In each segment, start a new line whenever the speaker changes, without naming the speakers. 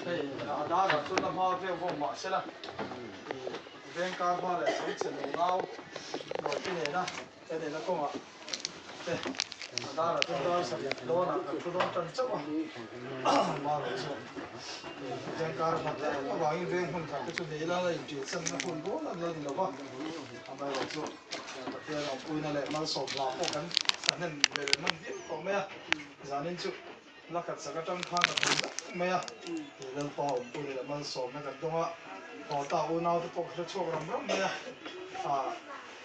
Hey, đó là chúng ta hoa theo vùng mỏ sẽ là bên cá hoa là sống trên núi ngao nổi cái này đó, cái này nó không ạ. Đây, đó là chúng ta sẽ đó là chúng ta trân trọng mà rồi rồi. Bên cá hoa là các bạn bên không phải cái chỗ này là chuyện sân nó không có là gì đâu mà. Mà rồi rồi. Thì là cuối này lại mang sổ lá của cái nên về mang tiếp có mấy à, giá nên chịu là các sản phẩm khang là cũng mấy à, thì lần sau cuối này mang sổ mấy cái đó á, họ tạo nào thì có cái chỗ làm lắm mấy à,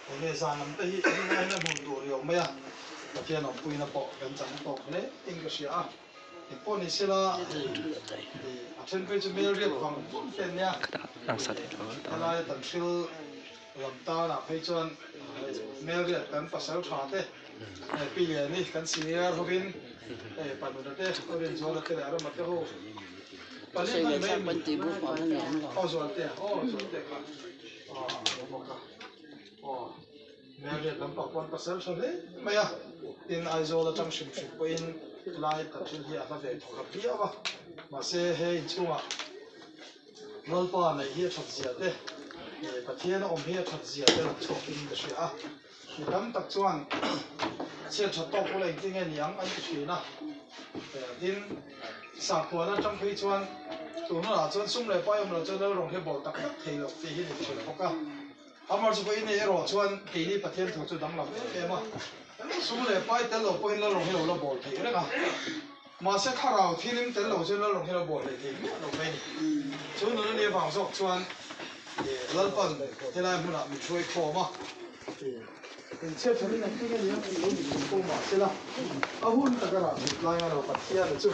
cái này giá năm tới hiện nay là buồn tuổi rồi mấy à, và khi nào cuối nó bỏ cái chẳng bỏ cái đấy, English à, thì con này sẽ là thì trên page mail riêng bằng bốn tên nha, cái này tận siêu làm ta là phải chọn mail riêng cần phải sao trả thế. Bây giờ này kan senior Robin, pada nanti orang jual ke daerah macam tu. Paling mana main
tibu pada ni.
Oh jual teh, Mereka nampak pun pasal sore, maya. In aizola cang sip poin lain terjun dia apa dia thok dia apa. Masih hei cuma. Nolpa ni dia thok dia teh. Patian om dia thok dia teh thok ini dah thì tấm tập chuan chia cho tàu của lại tiếng Anh yang anh chỉ na tin xã hội nó trong khi chuan tụi nó là chuan sum lại bao nhiêu là chuan nó rong hết bộ tập thì là thì hiện chỉ là có mà chụp cái này rồi chuan thì đi bắt thiên thủ chuan đăng làm cái mà sum lại bao tới lâu bao nhiêu là rong hết là bộ thì đấy mà sẽ khá là thì nên tới lâu chuan nó rong hết là bộ thì nó vậy chuan nó đi vào sọc chuan lần phần thế này mình làm mình chơi khó mà in chia cho nên cái này nó bị không mà thế là hun ta cái là lại là bắt chia được chứ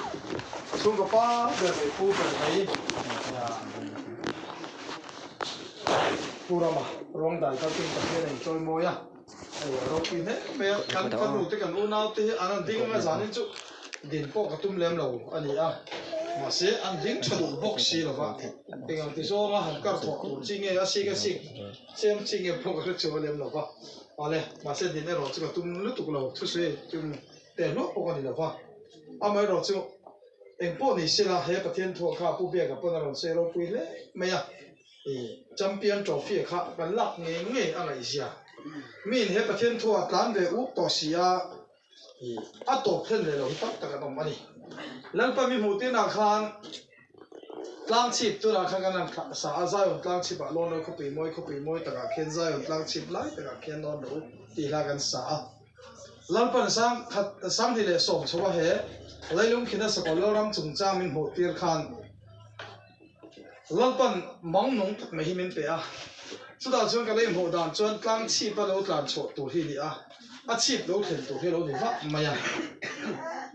chúng có ba giờ để phu về đấy phu ra mà rong đại các kinh tập cái này chơi mồi à rồi cái này bây giờ cần đủ thì cần u nào thì anh đinh mà dán lên chứ điện bộ cái tum lem lâu anh ấy mà sẽ anh đinh cho đủ box xí là vậy thì anh thì số mà hắn cắt thọ đủ chi nghe cái xí xem chi nghe bộ cái chỗ lem lâu vậy ale masih di nero juga tum lu tu kalau tu sih tum teno pokok ni lepas amai ro tu empo ni sila he patien thua kha pu bia ka pon ron se ro pui le maya champion trophy kha kan lak nge nge angai sia min he patien thua tlan ve u to sia a to khen le lo tak tak ka mani lan pa mi mu te na khan lang chip tu la khan kan sa azai on lang chip a lon no khopi moi ta ka khen zai on lang chip lai ta ka khen non do ti la kan sa lan pan sam di le som chowa he leilung khina sa ko loram chung cha min ho tir khan lan pan mang nong tak me hi min pe a chu da chuan ka le ho dan chuan lang chip a lo tlan cho tu hi ni a chip lo khen tu hi lo ni va maya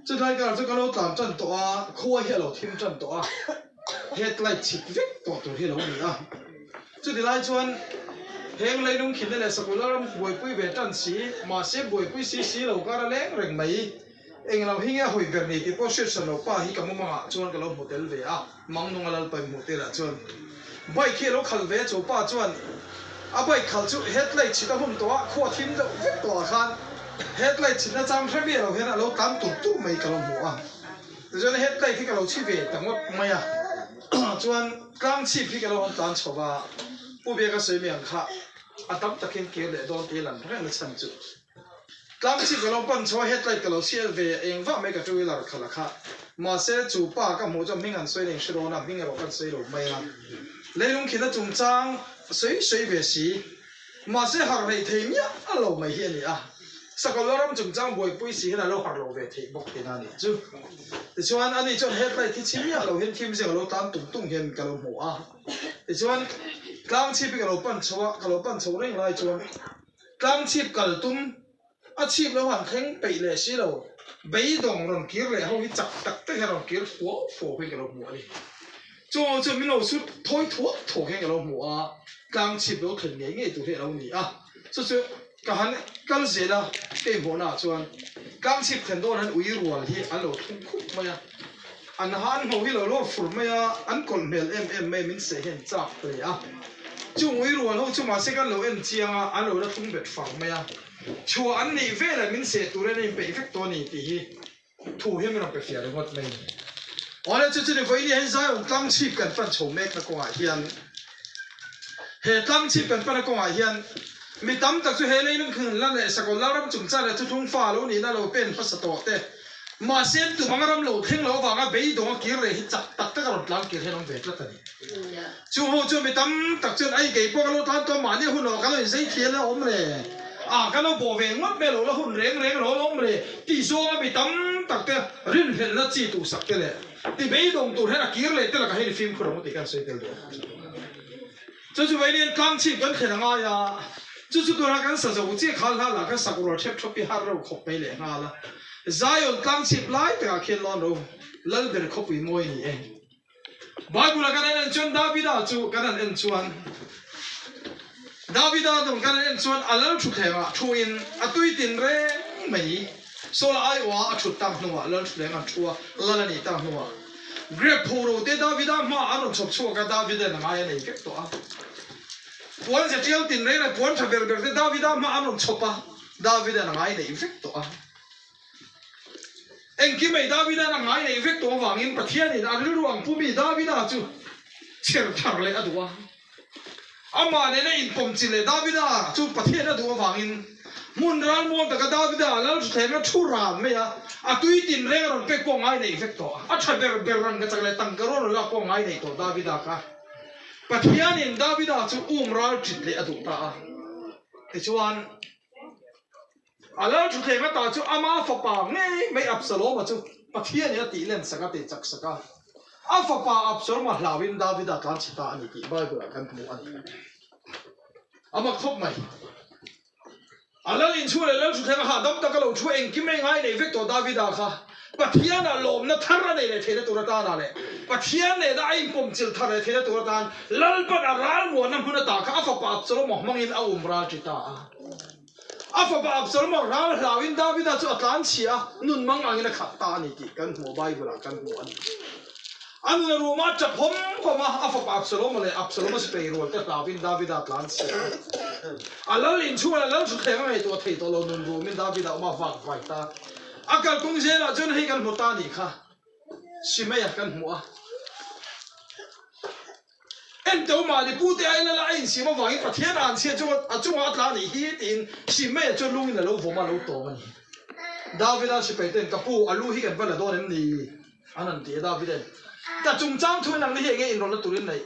chu dai ka chu ka lo tlan chan to a khoi he lo thim chan to a headlight chip vek to hi lo ni a chu di lai chuan heng lai nung khin le sakular boi pui ve tan si ma se boi pui si lo ka leng reng mai eng lo hinga hoi ber ni ti position lo pa hi ka mo ma chuan ka lo hotel ve a mang nung alal pai hotel a chuan bai khi lo khal ve chu pa chuan a bai khal chu headlight chi ta hum to a kho thim do vek to khan headlight chi na chang thre ve lo hen a lo tam tu mai ka lo mo a chuan headlight hi ka lo chi ve tangot mai a chuan tlang chip hi ka lo tan chowa pu be ka sei miang kha atam takin ke le don te lan reng chan chu tlang chip ka lo pan chowa headlight ka lo sial ve eng va me ka two wheeler khala kha ma se chu pa ka mo jam hing an soi ning shiro na hing ro kan sei lo mai a leilung khina chung chang sei ve si ma se har rei thei mia a lo mai hi ni a sakaloram chung chang boi pui si hena lo har lo ve thei bok te na ni chu ti chuan ani chuan headlight thi chimia lo hen thim se lo tan tung hen ka lo mo a ti chuan tlang chip ka lo pan chowa reng lai chuan tlang chip kal tum a chip lo han kheng pe le si lo bei dong ron kir le ho hi chak tak te ron kir fo hi ka lo mo ani chu min lo su thoi tho hen ka lo mo a tlang chip lo thlen nge tu he lo ni a chu ka han kal zela te mo na chuan tlang chip thlen don han ui rual hi an lo thung khuk maya an han ho hi lo fur maya an kol mel me min se hen chak le a chu ui rual ho chu ma se kan lo en chianga an lo la thung bet fang maya chu an ni ve la min se tu re nei pe effect to ni ti hi thu hi min pe fia re hot mai Ona chu ni voi ni hen sai on tlang chip kan fan chho mek na ko nga hian he tlang chip kan fan ko nga hian mi tam tak chu he nei nung khun la ne sakol la ram chung cha le chu thung fa lo ni na lo pen pa sa to te ma sen tu mangaram lo theng lo wa nga bei do kir le hi chak tak tak ron tlang kir he nong ve tla ta ni chu ho chu mi tam tak chen ai ge po lo ta to ma ni hu no ka lo sei thien la om le cái nó bỏ về mất về lỗ là hồn rèn rèn lỗ lỗ mà tỷ số mà bị tắm tắc thế riêng hiện là chỉ tụ sắc thế này thì bây đồng tụ thế là kia lại thế là cái phim của nó thì cái xây được cho chú vậy nên căng chip vẫn thể là ngay à cho chú tôi là cái sản xuất chỉ khá là cái sản xuất chép chép bị hard rồi khóc bay lại ngay là Zion căng chip lại thì cái lon rồi lần bên khóc bị môi này Bible là cái này chân David à chú cái này anh chuan David đồng cái này chuan alal chụp thẻ mà chụp in tui tin re mấy số là ai quá chụp tăng nữa alal chụp thẻ mà chụp alal này tăng nữa grab photo te David mà anh chụp chụp cái David này ngay này cái đó buồn sẽ treo tin re là buồn chụp bèr bèr te David mà anh chụp à David này ngay này cái đó anh kia mấy David này ngay này cái đó vàng in bát thiên này anh lưu ruộng phụ mi David à chú chơi thằng này à đó amma ne in pom chile Davida chu pathian na du wangin mun ran mo ta ka Davida lal thena thura me ya atui tin re ron pe ko ngai nei effect to a thaber ber ran ka chakle tang ka ron la ko ngai nei to Davida ka pathian in Davida chu ral chitle adu ta te chuan alal chu thena ta chu ama fa pa nge mai Absalom chu pathian ya ti len saka te chak saka Afapa Absalom hlawin Davida kan chita ani ti Bible kan mu ani ama khop mai alal in chu le lo chu thega ha dam ta ka lo chu eng ki me ngai nei vector Davida kha pathian a lom na thara nei le thele tur ta na le pathian ne da ai pom chil thara thele tur ta lal pat a ral mo na huna ta kha afapa Absalom mangin a umra chita afapa Absalom ral hlawin Davida chu atlan chia nun mang angina khat ta ani ti kan mu Bible kan mu ani anh là Roma chặt hom mà áp Absalom mà Absalom spray rồi cái David Atlantis alal in chu alal chu thèm này tôi thấy tôi lâu nun Roma David mà vạc vài ta akal công dân là chân hay căn một ta đi kha xí mấy căn mua em đâu mà đi bút ai là anh xí mà vàng phát hiện anh xí chung Atlantis hi tin xí mấy chân luôn là lâu vô mà lâu to mà David spray tên cái pu alu hi căn vẫn là đó nên đi anh ăn tiệt David ta chung trang thôi năng này cái in rồi là tụi này,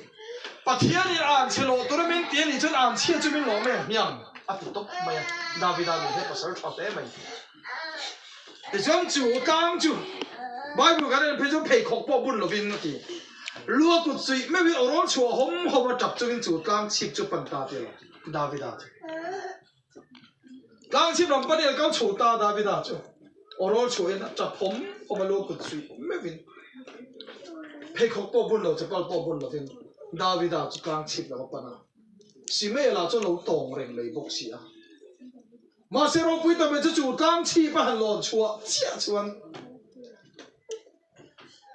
bắt thiên thì ăn chơi lô tụi mình tiền thì chân ăn chơi cho mình lỗ mày miang, tụi tóc mày David ăn hết pasal chót đấy mày, thì chúng chủ cang chủ, Bible cái này phải cho phải khóc bỏ bún lô vin nó thì, lúa cút suy mấy vị ở đó chùa hôm hôm mà chập chúng chủ cang chip cho bàn ta đi David ăn, cang chip làm bắt đầu cao chủ ta David ăn chứ, ở đó chùa nó chập hôm mà lúa cút suy mấy vị phải khóc bỏ bún lô cho bao bỏ bún lô vin David à chú cang chip là bắt na, xí mấy là cho lỗ tòng rèn lấy bốc xí à, mà sẽ rồi bây giờ mình chú cang chip mà hành lon chua, chia chuan,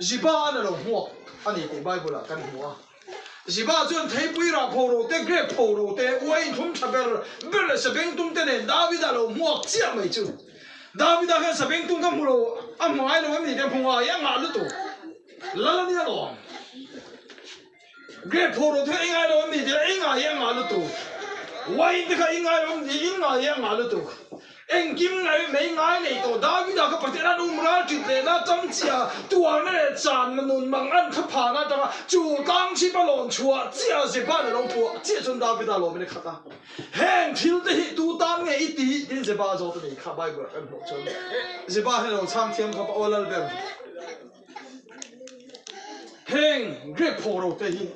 Ziba anh là mua, anh ấy Bible là cái mua, Ziba chuan thấy bây giờ poro te grep poro te, uai thum chaber, bây giờ sebeng tung te nên David là mua chia mấy chú, David cái sebeng tung cái mua, anh mai nó em đi đem hoa yang ngã lụt lala ni lo grep poro the ingai lo mi de inga yang ma lu tu wai de ka ingai lo mi inga yang ma lu tu eng kim ngai mei ngai nei to David ka patena umra ti le na chang chia tua ne chan nun mang an kha pha na ta chu kang chi ba lon chua chia se ba lo pu chia chun David lo mi ne khata heng thil de hi tu tan nge i ti din se ba zo de kha Bible kan ho chon se ba he lo chang thiam kha pa olal ber heng grep poro te hi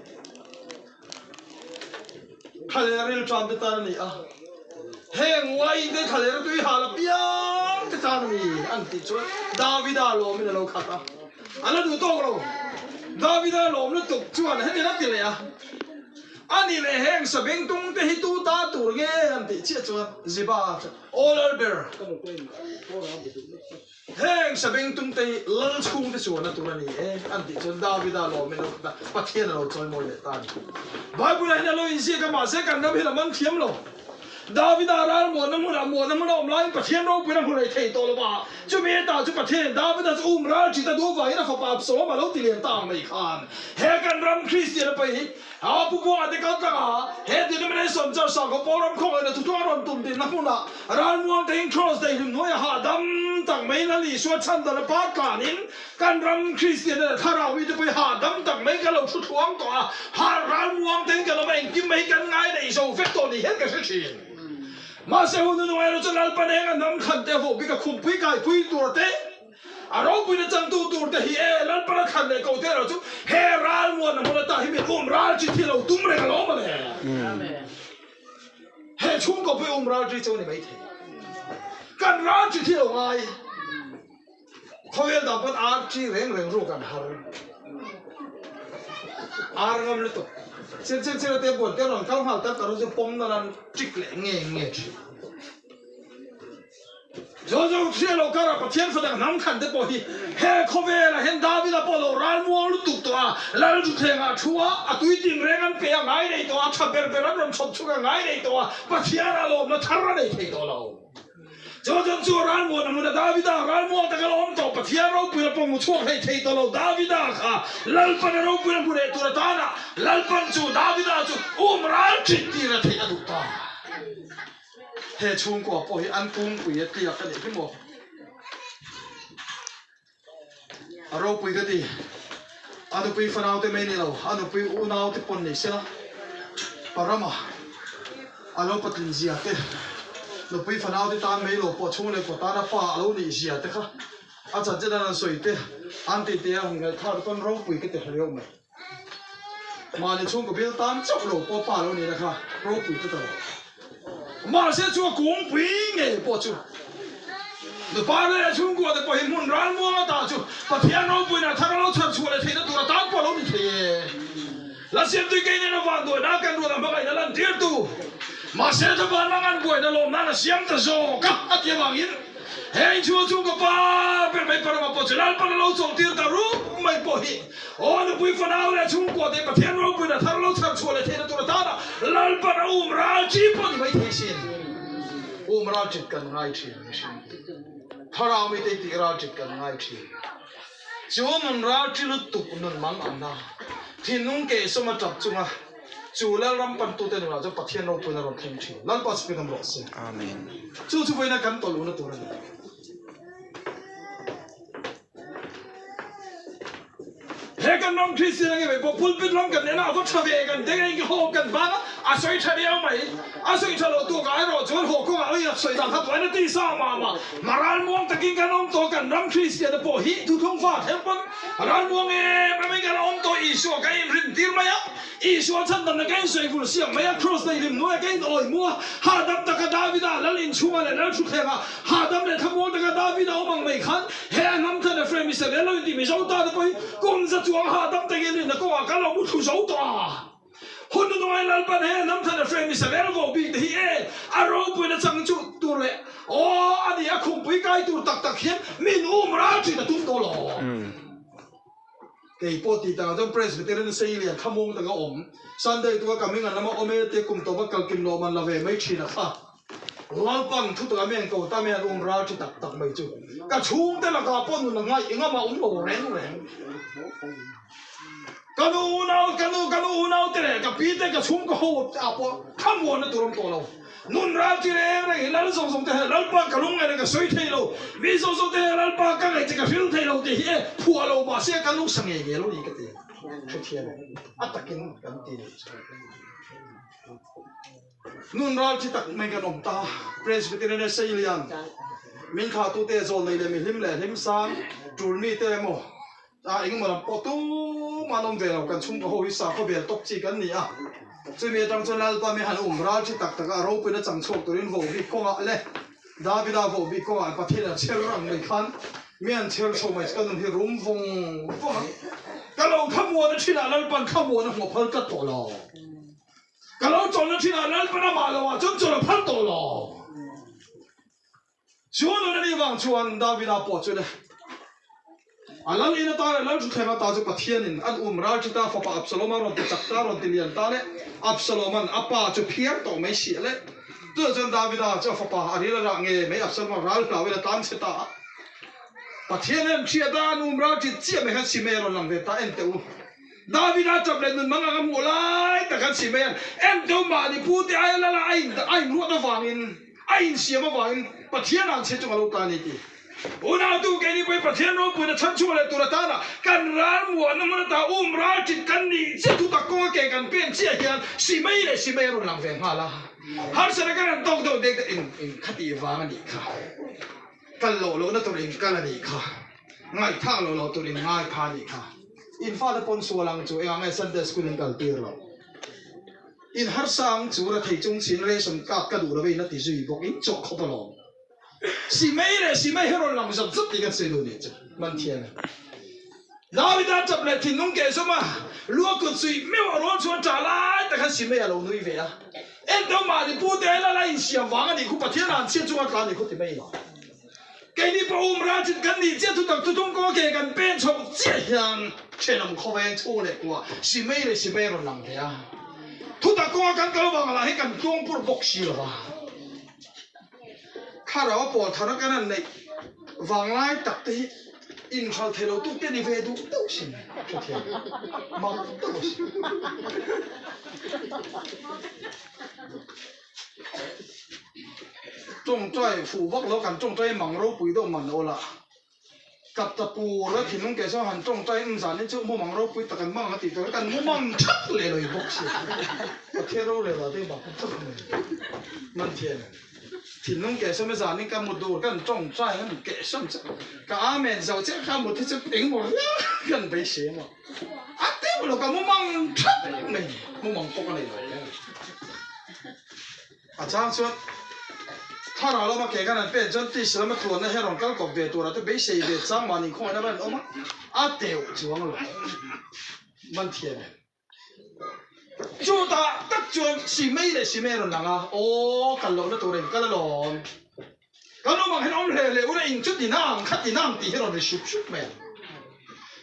khaleril tram te tan ni a heng wai de khaler tui hala piang te tan ni an ti chu David a lo mi lo khata ala du tong lo David a lo mi tuk chuan he na ti le a ani le heng sabeng tung te hi tu ta tur nge an ti chi chuan ziba all bear heng sabeng tung te lal chung te chuan na tur ani an ti chuan David a lo mi lo khata pathian lo choi mo le tan Bible na lo in si ka ma se kan na bi la man thiam lo David ral mo na omlain pathian ro pina hulai thei to ba chu me ta chu pathian David as ral chi ta do vai na fa pa so ma lo ti len ta mai khan he kan ram Christian pa hi a pu bo ate ka ta he denomination church sa ko poram khong na tu to ron tum din na puna ral mo ding cross dai him no ya ha dam tang mai na li so chan da na pa ka nin kan ram Christian na thara wi te pa ha dam tang mai ka lo thu thuang to ha ral mo ding ka lo mai kim mai kan ngai dai so fet to ni he ka se chin mà sẽ hôn nhân ngoài nó cho lal pan hang nam khăn te vô bị cái khum pui kai pui tur te à rồi pui nó chẳng tur te hi lal pan khăn le câu te rồi chú he ral mua nó mua ta hi bị ral chỉ thi lâu tum re cái lỗ mà nè he chung có bị ral chỉ cho này mấy thế can ral chỉ thi lâu ai khâu yên đạp bắt ar chỉ reng ru can har ar ngam le to sen te bon te ron kal hal ta karo je pom na ran tik le nge jo se lo kara pathian fa da nam khan te po hi he khove la hen David a polo ral mo lu tuk to a lal ju thenga thua a tui ting re kan pe ngai nei to a thaber ram chop chu ngai nei to a pathian a lo na thar nei thei to lo jo ral mo na mu da David a ral mo ta ka lo to pathian ro pu na pom chu hei thei to lo David a kha lal pan ro pu na pu re tu ta na lal pan chu David a chu ral chi ti ra thei a du ta he chung ko po hi an tung pu ye ti ka ni ki mo aro pu ga ti anu pu fa nau te me ni lo anu pu u nau te pon ni se la parama alo patlin zia te no pu fa nau te ta me lo po chung le ko ta na pa lo ni zia te kha a cha che na soi te an ti te ang ga thar ton ro pu ke te hrio me ma ni chung ko bil tan chok lo po pa lo ni na kha ro pu te ta mà sẽ cho công bình nghe bỏ chú, được ba mươi Trung Quốc的保险门让我打chú，把天老不那他老出出来，thấy nó多大把老你thấy，那现在给你那万多，那更多那不该那烂点多，mà sẽ他把那安贵那老那想的说，嘎啊天王人，嘿，说中国吧，别没把那保险，那把那老总点的路没保险，哦，那不分好了中国的把天老不那他老出出来，thấy nó多大那，那把那ราจีป你ไม่thấy xin，ราจีกันง่ายทีไม่xin，ถ้าเราไม่ได้ที่ราจีกันง่ายทีจวนมันราจีลุตุกนุนมังอันน่ะที่นุ่งเกศมาจับจุงอ่ะจูแล้วรำปันตัวเต็มเราจะปัดเทียนเราเป็นเราทิ้งทีนั่นปัสเป็นคำบอกเสียอาเมนจูไปนักกันตัวลุ้นตัวนั้นเฮกันน้องคริสเตียนไงไปพอพูดเป็นล้ำกันเนี่ยนะก็ชาวเวกันเด็กเองก็โหกันบ้างอาศัยชาเดียวไหมอาศัยชาเราตัวกันเราจนโหก็อะไรอาศัยต่างทับไว้ในที่สามมาร้านมวงตะกินกันน้องตัวกันน้องคริสเตียนแต่พอฮิทุกท้องฟ้าเทมปันร้านมวงไม่กันน้องตัวอีชัวกันริมตีร์ไหมอ่ะอีชัวฉันตั้งแต่กันสวยฟุลเสียงไหมอ่ะครอสในริมนู้นกันอ่อยมัวหาดับตะกันดาวิดาแล้วลินชัวเลยแล้วชุดเทงอ่ะหาดับเลยทั้งมัวตะกันดาวิดาเอาบังไม่ขันเฮ้น้ำท่านเฟรมิสเซอร์แล้วอินดีไม่เจ้าตาไปกุมจะตัวหาดับตะกันนี่นะก็ว่ากันเราไม่ถูกเจ้าตาคนนู้นไอ้ลัลปันเฮน้ำท่านเฟรมิสเซอร์แล้วก็บีที่อารมณ์เป็นจังจุดตัวเลยโอ้อันนี้คงไปไกลตัวตักเห็นมินราจีน่ะตุ้มตัวหล่อเกี่ยปกติแต่เราต้องเพรสไปเรื่องเสียขโมงแต่ก็ซันเดย์ตัวกับมิงันน้ำมันเมเตกุมตัวบักกัลกิมโนมันละเวไม่ชีนะคะลัลปันทุกตัวเมียนกูตาเมียนราจีตักไม่จุกระชุ่มแต่ละกาปนนั่งไงยังมาโหแรงกันอูน่าเตะกับปีเตกับชุ่มก็โหดอ่ะพอข้ามวันนั่นตัวเรานุ่นราจีเร่งเลยลัลส่งเตะลัลปักกระลุงอะไรก็สวยเทโลวิส่งเตะลัลปักก็ไงจะกับฟิลเทโลเตะผัวเราบ้าเสียกันลุงสังเกตเราดีกันเตะชุดเทียนอัตกินกันตีนุ่นราจีตักไม่กันอมตาเพรสไปที่นั่นเสียเลียนมินขาตัวเตะโซนเลยมีหิมเลยหิมซังจูนมีเตะโมเองมันปอตู้มาลงเวลกันชุ่มก็โหยสาก็เบียดตกจีกันนี่อ่ะจะมีจังจนแล้วตอนมีหันราชิตักเราเป็นจังโชคตัวนี้โวบิโก้เลยดาวิดาโวบิโก้ประเทศเชลรังไม่คันเมียนเชลโชว์ไม่กันที่รุ่มฟงกันเราขโมยที่นั่นแล้วปันขโมยหัวพันกัดตัวเรากันเราจนที่นั่นแล้วปันมาแล้วจนพันตัวเราชวนเราในวังชวนดาวิดาปวดจนเลยอันนั้นอินตาแล้วจุดแห่งตาจุกเทียนินอันราชิตาฟ้าอับสโลมันรอนติจักตารอนติเลียนตาเลยอับสโลมันอัปปาจุเพียงต่อไม่เสียเลย ตัวจนดาวิดาเจ้าฟ้าป่าอันนี้ละเงี้ยไม่อับสมาราลเราเวลาตามเสตาประเทศนั้นเชียดานุมราจิตเจียไม่ฮัสิเมรลังเวตาเอ็นเตอูดาวิดาจับเล่นมันมังงมูลายแต่กันสิเมนเอ็นเตอูมาดิพูดไอ้ละไอ้รู้ตัวฟังอินไอ้เสียมาฟังอินประเทศนั้นเชื่อจุงลูกตานี่ทีอุณาดูแกนี่ไปประเทศโน้นไปนะฉันช่วยเลยตัวตานะกันร้านมัวนั่นมันตาราจิตกันนี่เจ้าทุกตะโกนแกกันเป็นเชี่ยเฮียนสิไม่เลยสิไม่รุนลังเวงฮาละฮาร์สนะกันต้องเด็กอินขัดอีวางนี่ค่ะกันโลนั่นตัวเองกันนี่ค่ะง่ายท่าโลตัวเองง่ายพานี่ค่ะอินฟ้าจะปนส่วนลังจูเองไงซันเดสกุลินกันตีเราอินฮาร์สังจูระที่จงสินเรสันกัดกระดูกระเวนนั่นที่จุยบอกอินจกเข้าไปลงสิไม่เลยสิไม่ให้เราลังจับจับที่กันเสียดูนี่จ้ะมันเทียนดาวิดาจับเลยที่นุ่งเกศมาลัวกุศลไม่ว่าร้อนชวนจ่าไล่แต่กันสิไม่เอาลุยเวียเอ็นต้องมาดิพูดเองละไล่เสียงวังอันนี้คุณประเทศนั้นเชื่อจุงการนี่คุณที่ไม่หรอกแกนี่พระองค์ราชิตกันนี่เจ้าทุกตักทุกต้องก็แกกันเป็นชงเจียงเช่นนำข้อแม้ชั่วเลยกว่าสิไม่เลยสิไม่รุนแรงเดียทุกตักก็กันก็วังอะไรให้กันจ้องพูดบอกสิหรอวะข้าเราว่าปวดทารกันนั่นในวังไล่ตักที่อินทร์เทโลตุกเตนิเวดูตู้สินชุดเทียนมังตู้สิจงใจฝูวักแล้วกันจงใจมังรูปุยโดมันโอละกับตะปูแล้วถิ่นน้องแกชอบหันจงใจสารนี่ชื่อมังรูปุยตะกันมังติดตะกันมังชักเลยบอกสิประเทศเราเลยว่าได้บอกชักเลยมันเทียนถิ่นน้องแกชอบไม่สารนี่กันหมดดูกันจงใจกันแกชอบจะกับอาเมนเจ้าเจ้าข้าหมดที่จะเป่งหมดกันไปเสียหมดอัดเต็มแล้วกันมังชักเลยมังปกอะไรเลยอาจารย์ชวนถ้าเรามาเกี่ยกันนั่นเป็นจนที่สมัยครัวนั่นให้เราเกิดกับเวตัวเราจะไปเสียเวทสังมันอีกคนนั่นเป็นออกมาอาเดียวจวงเลยมันเทียนจูตาตักจวนสิไม่เลยสิไม่รุนแรงอ่ะโอ้กันหลงนั่นตัวเองกันหลงกันหลงมันเห็นอมเลยเลยว่าอิงชุดดีน้ำขัดดีน้ำตีให้เราได้ชุบชุบแม่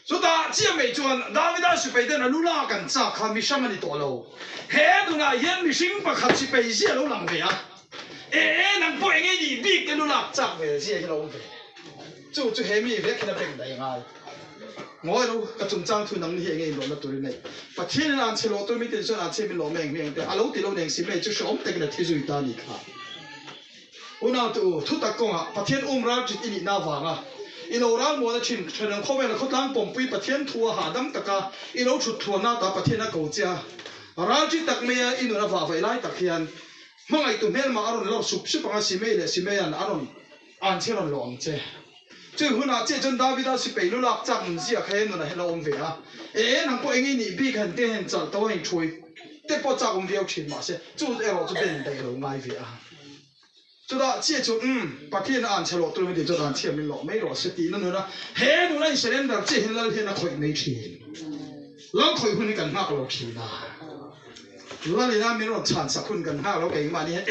จูตาเจียไม่จวนดาวิดาสุไปเดินลุล่ากันจากขามิชัมมันตัวเราเฮ้ดูนะยันมิชิงปะขัดสิไปเสียลุลังเวียนังป่วยไงดีบิ๊กกันลุลักจับเวียเสียเราเวียจู่เฮมี่เวียขึ้นมาเป็นได้ยังไงงอยรู้กระจุมจ้างทุนนังนี่เองหลงนั่นตัวนี้ปัจจุบันอันเชลตัวไม่ติดส่วนอันเชมิหลงแมงแต่อาลูติโลเองสิเมจะชอบแต่กันที่จุดตานี่ค่ะอุณาตัวทุกตะกงอ่ะปัจจุบันราจิตอินินาวังอ่ะอินโอรามัวชินเชิญเข้าไปแล้วเขาตั้งปุ่มปีปัจจุบันทัวหาดังตะกาอินโอชุดทัวหน้าตาปัจจุบันกูเจ้าราจิตตักเมียอินโอนาว่าไฟไล่ตักเฮียนมังไอตุเมลมาอารมณ์เราสุบปังสิเมเลยสิเมยันอารมณ์อันเชลหลงเจ้จู่หุ่นอาเจจนดาวิดาสิไปลุลักจังเสียแค่นั้นให้เราอมเวียนังพวกเองนี่บีกันเตี้ยนจัดตัวเองช่วยแต่พอจักอมเวียชินมาเสียจู่เราจะเป็นได้เราไม่เวียจู่ดาเจจุประเทศอันเชลตัวไม่ได้จู่ดาเชี่ยไม่หล่อไม่หล่อสตินั่นนะเฮ้ดูนั่นเสร็จแล้วเจเห็นแล้วเห็นนักข่อยไม่ชินแล้วข่อยหุ่นกันมากเราชินนะแล้วเลยนะมีรถฉันสักคนกันห้าเราเก่งมาเนี่ย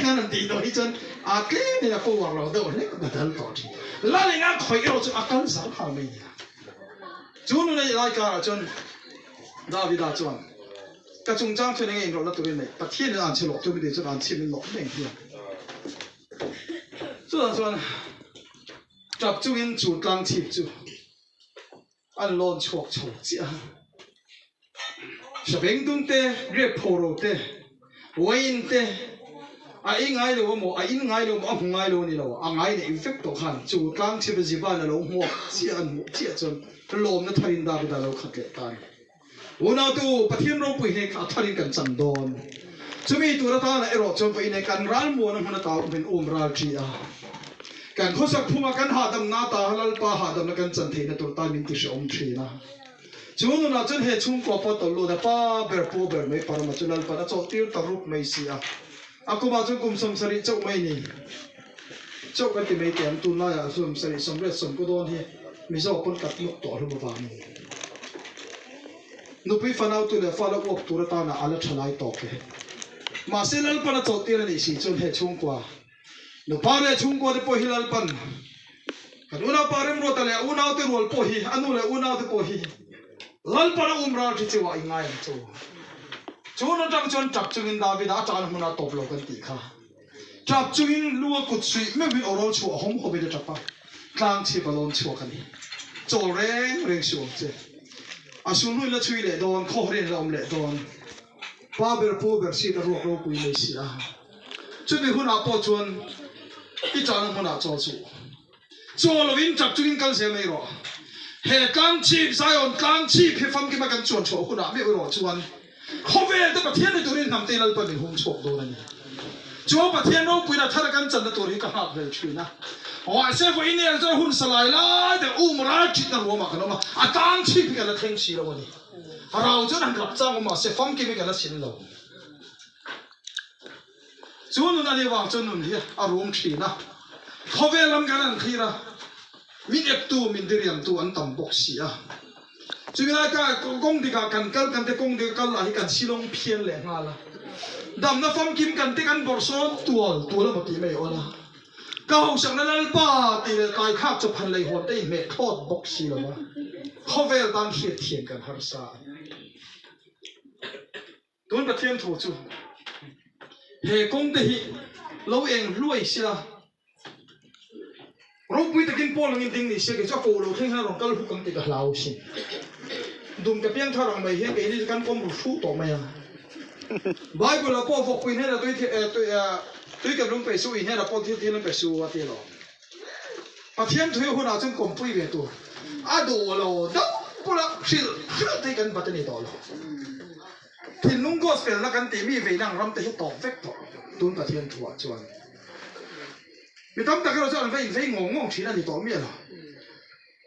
นั่นตีตัวที่จนอาเกลี่เนี่ยกูว่าเราเดินเล็กกระดันต่อทีแล้วเลยนะคอยเราจะอาการสารพัดไม่เนี่ยจู่นู้นในรายการจนดาวิดาจวนกระจุงจ้างเท่านั้นเองเราตัวนี้ประเทศอันเชลตัวไม่ได้จนอันเชลหลอกไม่เพียงส่วนจับจุงอินจุดกลางทิพจู่อันร้อนชกเจ้าสเปงตุนเตเรียบโพโรเตวัยนเตไอ้ง่ายเลยว่าโมไอ้ง่ายเลยว่าอ่ะง่ายเลยนี่เราอ่ะง่ายเนี่ยอิฟเฟกต์ตัวขันจู่กลางที่เป็นจีบานเราหัวเสียนหัวเสียจนลมนั่นทารินดาบิดาเราขัดเกตายวันนั้นตัวประเทศเราไปให้ขัดทารินกันจันดอนจะมีตัวตาในรถจนไปในการร้านมัวนั่นมันตาเป็นอุมราจีอาการข้อสักพุ่งกันหาดำนาตาฮัลปาหาดำนักกันจันเทนตัวตามินติชอมทรีนะจู่นู้นจนเหตุชุ่มกว่าพอตลอดป้าเบอร์ปูเบอร์ไม่ปาร์มาจุนัลปาร์โจตีร์ตารุปไม่เสียอากูมาจนกุมสมสริเจ้าไม่นี่เจ้ากันที่ไม่เต็มตุนน่าสมสริสมเร็จสมกุฎนี่มิโซคนตัดลุกต่อรูปบ้านนี่นุพิฟันเอาตัวเดียวฟันเอาออกตัวตาหน้าอัลชลายตอกเลยมาเซลัลปาร์โจตีร์นี่สิจนเหตุชุ่มกว่านุพาร์ชุ่มกว่าที่พอฮิลัลปันกันอุณาปาร์มรถเลยอุณาตัวรัวพอฮิอันนู้นเลยอุณาตัวพอฮิลัลปาร์อุมราที่จะว่ายังไงจู่นู้นจับจนจับจึงอินดาวิดาจานมุนาตบโลกันตีค่ะ trap chungin lua kut sui me bi oro chu hom ho be de trapa tlang chi balon chu kan ni chol reng su che asun hu la chui le don kho re rom le don pa ber po ber si da ro ro pui le si a chu bi hun a po chuan I chang hun a cho chu cho lo win trap chungin kal se mai ro he tlang chi zion tlang chi phi fam ki ma kan chuan cho hun a me ro chuan khovel de pathian de turin nam te lal pa ni hum chok do na ni chúa bát thiên đâu bây giờ thà cái chân đó tuổi cái hạt về chuyện na, họ sẽ phải in này cho hun salai la, để ra chỉ là ruộng mà cái nó mà, tăng chi cái là thiên sĩ đâu vậy, rau cho nên gặp trang mà sẽ phong cái là xin lâu, chúa nó này vào cho nó đi, ruộng chỉ na, họ về làm cái này thì là, mình ép tu mình đi làm tu anh tầm bốc xí à, cho nên cái công ty cái cần cái công ty cái là cái silong phiền lệ nga là. Đam na phong kim kan te kan borson tual ma ti mai ona ka hong sang na lal pa ti le tai khak cho phan lei hon te me thot bok si lo ma khovel dan hiet thien kan har sa tun pa thien tho chu he kong te hi lo eng luai sia ro pui te kin pol ngin ding ni sia ke cho ko lo thing ha rong kal hu kam ti ka lau sin dum ka piang tha rong mai he ke ni kan kom ru fu to mai Bible là po phục quyền hay là tôi cầm lông bể su hay là po thiên lông bể su vậy đó. À thiên thuê hôm nào trong cùng quay về tôi. À đồ là đâu cũng là xịt thấy cái bắt này đó là. Thiên lông gospel là cái tìm về năng làm tới hết tổng vect đó. Tuân cả thiên thua chuan. Vì tấm ta cái đó cho anh phải ngong chỉ là đi tổ miệt rồi.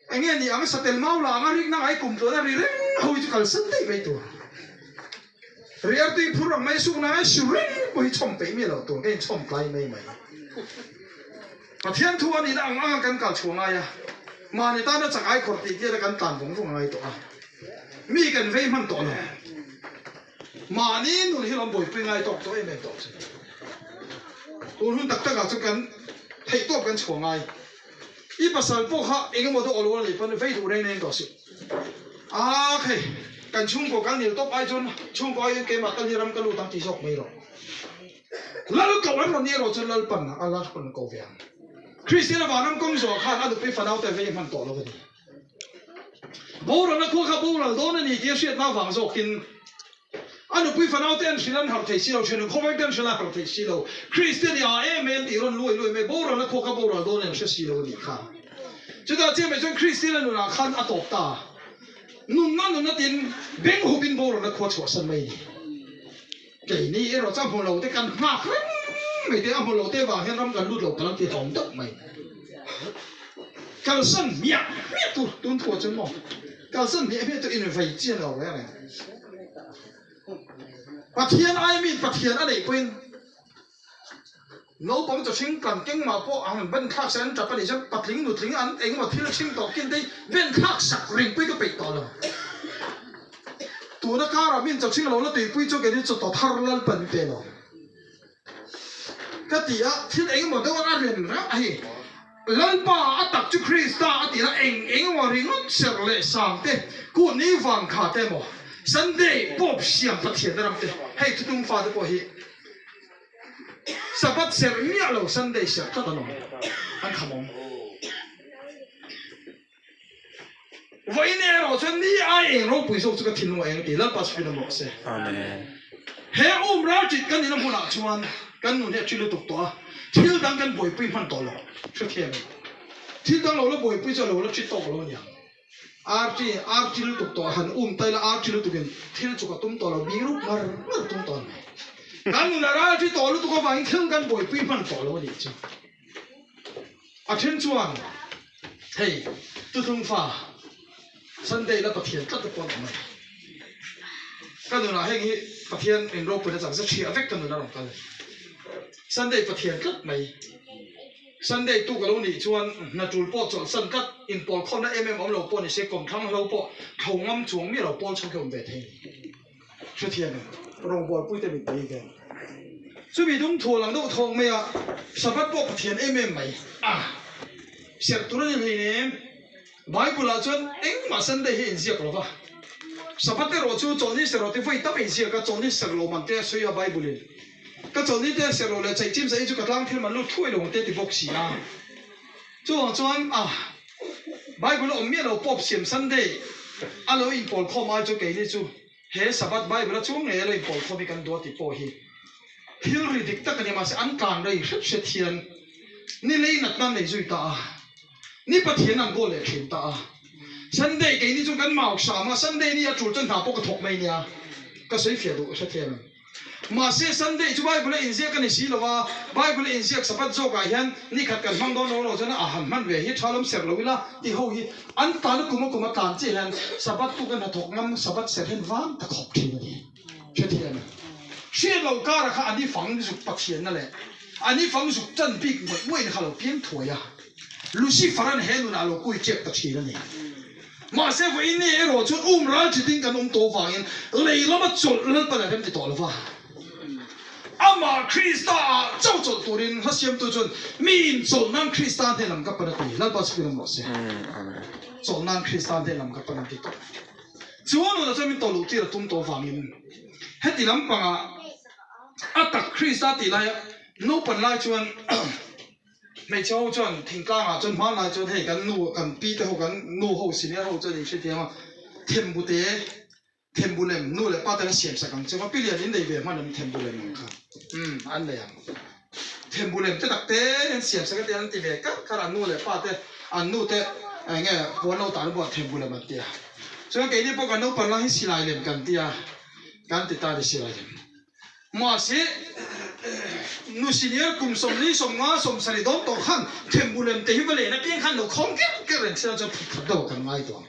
Anh nghe đi anh sát tel mau là anh riêng năng ai cùng tôi là riêng hồi chú cần sân tay về tôi. Riêng tôi phụ rằng mấy số này sửa mới chom bể miệt rồi, tôi cái chom cái mấy mấy. Và thiên thua này đang ăn cái cả chuồng ai à, mà người ta nó chẳng ai còn tí kia là cái tàn vùng ai tổ à, mi cái vây man tổ này, mà ní nó thì làm bồi bên ai tổ tôi em tổ, tôi luôn đặt tất cả cho cái thấy tổ cái chuồng ai, ít bữa sau bốc ha, anh em một tổ luôn này phân vây thủ đây nên tổ sự, à cáiกันชุ่มก็กันเหนียวตบไอ้จนชุ่มก็ไอ้เกมกันที่รำกันรู้ตั้งที่ชกไม่หรอกแล้วก็วันนี้เราจะเล่าปัญหาอะไรคนก็เวียนคริสเตียนว่าน้ำกงจอข้าอันดูไปฟันเอาแต่เวียนมันต่อแล้วกันโบราณนักข้าโบราณโดนนี่เกี่ยวเสียดมาฝังโซกินอันดูไปฟันเอาแต่ศิลันหักเทศิเราเชื่อหนึ่งเขาไม่เป็นศิลันหักเทศิเราคริสเตียนอย่าเอเมนตีรันรวยไม่โบราณนักข้าโบราณโดนเนี่ยเชื่อศิเรานี่ข้าจะได้เจ้าไม่จนคริสเตียนนู่นขันอัตตานุ่นนั่นตินเบ่งหูบินโบราณขวดชัวสันไม่เกี่ยนี่เราจ้างพวกเราได้กันมากเลยไม่ได้เอาพวกเราได้ว่าให้รำกันรุ่นเรากำลังที่หอมดอกไม่การสั่นเมียตัวถั่วจนหมดการสั่นเมียตัวอินไฟเจียนเราแล้วไงปะเทียนไอ้มีปะเทียนอะไรเป็นน้องผมจะชิงกันเก่งมาพวกอันเป็นข้าศึกจับไปเลยจะปัดลิงหนุดลิงอันเองมาที่เราชิงต่อกินได้เป็นข้าศึกริงไปก็ไปต่อเลยตัวนักข่าวมินจะชิงเราแล้วตีไปจะเกิดจะต่อทาร์ลันเป็นเตลก็ตีอะที่เองมาได้ว่าเรียนนะไอ้ลันป้าตักจุคริสต์ตีละเองว่าริงเสร็จเลยสามเตกูนี่ฟังขาดเตมั้งสันเดย์ป๊อบเสียงปะเทียนนั่นเตให้ทุกคนฟังได้พอฮีsabat sermia lo Sunday ser kata no an khamong vai ne ro chen ni ai eng ro pui so chu ka thin no eng ti la pas pin mo se amen he ra chit kan ni na puna chuan kan nu ne chilu tuk to thil dang kan boi pui phan to lo chu thiam thil dang lo boi pui cho lo chit to lo nya ar chilu tuk to han tai la ar chilu tukin thil chu ka tum to lo bi ru mar tum toกันนู่นอะไรที่ต่อรู้ตัวก็วางเครื่องกันบ่อยปีมันต่อแล้วดิจ้ะอาเช่นชวนเฮ้ยตุ้งฟ้าสันเดย์แล้วปะเทียนก็ตะโกนออกมากันนู่นอะไรให้ปะเทียนเป็นโรคเป็นอะไรจะเชียร์เฟกกันนู่นอะไรกันเลยสันเดย์ปะเทียนก็ไม่สันเดย์ตู้กับเราหนีชวนนัดจูลปอดจอดสันกัดอินปอลคอมนั้นเอาเราปอดในเช็คกลมทั้งเราปอดเขางำช่วงมีเราปอดชอบเกี่ยวกับเบทเฮช่วยเทียนโรงบอลปุ้ยเต็มตีกันช่วยมีตุ้งถั่วหลังตุ้งทองไหมอ่ะสับปะรดเทียนไหมเสียตัวนี้เลยเนี่ยไบเบิลจนเอ็งมาสันเดย์เห็นเสียกหรอปะสับปะรดเราจู่จอนี่เสียเราที่ไฟตั้มเห็นเสียก็จอนี่เสียเรามันเตะช่วยไบเบิล cái chỗ này thì sẽ rồi chạy chim sẽ cho cái lang thiên mà lúc thui đồng tết thì bốc xì à cho anh Bible ông miết ông pop xiêm Sunday alo in Paul không ai cho cái này chú he Sabbath Bible chú nghe alo in Paul không bị căn đuôi thì po hi hill ridik ta cái mà sẽ ăn càng đây rất sẽ thiền ni lấy nát nam này rồi ta ni bắt thiền ăn gỗ lệ thiền ta Sunday cái này chú căn mạo sa mà Sunday ni chủ chân thảo bốc cái thọc mày nha cái suy phiền đủ sẽ thiền mà sẽ Sunday chú Bible in ziak cái này xí là Bible in ziak Sabbath zo cái hiền ni khát cái mang đó nó cho nó hẳn man về hết chalom ser lâu la thì hậu hi ăn ta nó cũng tàn chỉ hiền Sabbath tu cái nó thọc ngâm Sabbath ser hiền vang ta khóc thiền này sẽ thiền xuyên lâu cả là anh đi phẳng dục bắt thiềnนั่นแหละanh đi phẳng dục chân bị mỗi ngàyเราเปลี่ยนถอยLucifer anh hẹn nó là cùi chết bắt thiềnนั่นเองmà sẽ vậy nè rồi chút ra chỉ tin cái tổ vàng yên lấy lắm mà chốt lên bên này thì tổ là va mà Christa châu chốt tổ đình hết xem tôi chốt min chốt nam Christa thì làm cái bên này là bao nhiêu năm rồi chốt nam Christa thì làm cái bên này tổ chúa nó là cho mình tổ lục thì là tung tổ vàng yên hết thì lắm bằng tắc Christa thì lại nô bên lại chuan mấy cháu chọn thỉnh ca chọn hoa lại chọn hay cái nô cái pi tới hậu cái nô hậu xin hậu cho nên sẽ thế mà thêm bù lem nô lại bắt đầu xem sao cái chứ mà pi liền đến đây về mà làm thêm bù lem không anh này thêm bù lem tới đặc tế nên xem sao cái tiền thì về các anh nô lại bắt đầu anh nô tới nghe quan nô tán bỏ thêm bù lem mất đi cho nên cái này bao cái nô bắt lại xí lại lem cái đi cái thì ta đi xí lại mà sẽ nu xin nhớ cùng sống lý sống ngã sống sài đón tổ khăn thêm bù lem tới bây giờ nó biến khăn nó không cái人是要做普通的爱多，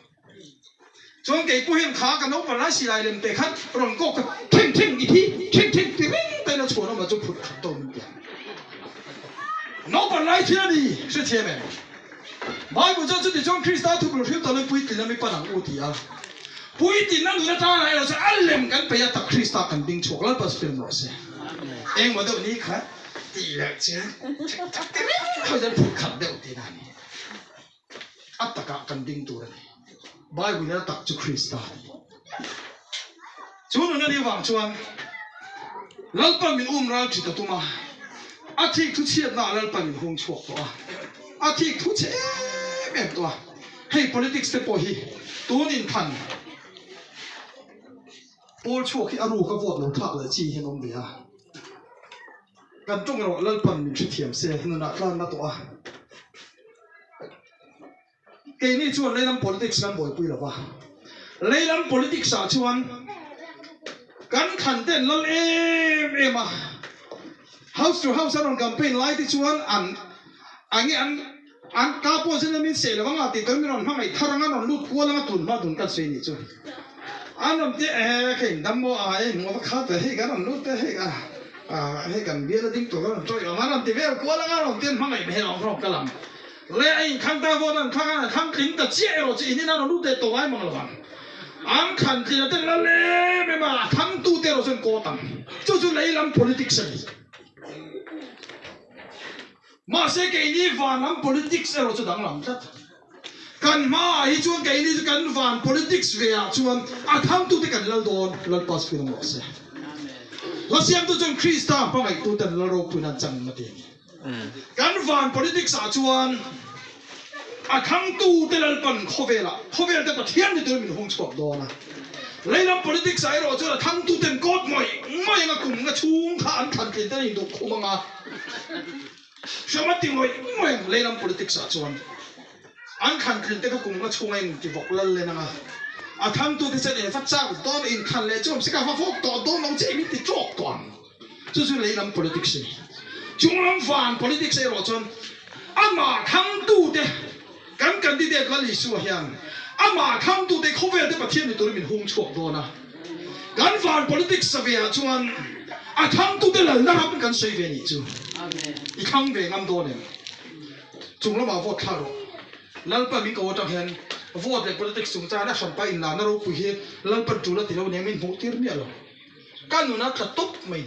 所以给不现卡个老本来是来连得看，人国个听一听，听，在那错那么做普通的，老本来听你是天咩？买不着这里装 Krista 图不了，到那不一定那没不能无敌啊，不一定那你那当然就是按连跟别打 Krista 肯定错了，不是变老些，因为都你看。第二隻，佢就撲及到啲難，一大家緊盯到咧，買回嚟搭住 Krista， 做到那啲橫轉，老闆面拉住得嘛，聽出切那老闆面紅錯多，聽出切咩多，嘿 politics 的波氣，多年談，波錯去路個вод路塔嚟知起弄啲啊。กันตรงเราเล่นปั่นมีชุดเทียมเสียนั่นน่ะนั่นตัวเกนี่ชวนเล่น politics กันบ่อยปุ้ยหรอวะเล่น politics ชวนกันขันเต้นแล้วเอ็มhouse to house นั่นกันเป็นไลท์ที่ชวนอันกาโป้เส้นนี้เสียแล้วว่างติดตัวมีนอนห้างไอ้ทารังนอนลูกกัวแล้วตุนมาตุนกันเสียนี่ชวนนั้นที่เข่งดำบ่หัวขาดให้กันนอนลูกให้กันให้กันเบี้ยแล้วดิ้งตัวก็ตัวอย่างนั้นที่เบี้ยกัวแล้วก็เราเต้นพังไอ้เบี้ยเราพร้อมกันลำเลยไอ้ข้างตาโบนั่นข้างทิ้งแต่เจี๊ยเราจีนี่นั่นเราลูกเตะตัวไอ้มังละมันขันที่เราเต้นแล้วเลยไม่มาทั้งตู้เตะเราจนโกตังจู่ๆเลยลำ politics เลยมาเสกไอ้นี่ฟันลำ politics เราจะดังลำจัดกันมาไอ้ชวนไอ้นี่จะกันฟัน politics เวียชวนทั้งตู้เตะกันเราโดนเราปัสฟิลม์หมดเสียเราเสียงตัวจนคริสต์ฟังไอ้ตัวเต้นเราโรคุนันจังมาเตียกันฟัน politics ชวนทั้งตู้เตะเราปั่นข้อเวลแต่ประเทศนี่ตัวมันหงชอบโดนนะเลยลำ politics ไอ้เราจะทั้งตู้เต้นกอดไม่งั้นกลุ่มงั้นชุ่มขันเต้นนี่ดูคุ้มมั้งชาวบ้านที่ไม่เลยลำ politics ชวนขันเต้นก็กลุ่มงั้นชุ่มเองที่บอกเล่นเลยนะทั้งตู้ที่เสด็จฟัดจ้าตอนอินคันเลยจมสิกาฟ้าฟอกต่อโดนน้องเจมิติโจกก่อนจู่ๆเลยลำ politics จุงลำฟัน politics ไอ้เราจนมาทั้งตู้เต้กันที่เด็กละลิสัวเฮียนมาทั้งตู้เด็กเขาเวลที่ประเทศในตัวมันหงชวกโดนะกันฟัน politics เวียชวนทั้งตู้เด็กละรับกันเสียเวนิจูอีกครั้งเวงอันโดเนี่ยจุงละมาโหวตข้าวแล้วปะมีกอดจังเห็นโหวตเลย politics สุงจ้าได้ฉันไปอินลานเราปุยเฮแล้วปะจุลติเราเนี่ยมันหัวตีรมีอะไรกันหนูนักกระตุกไม่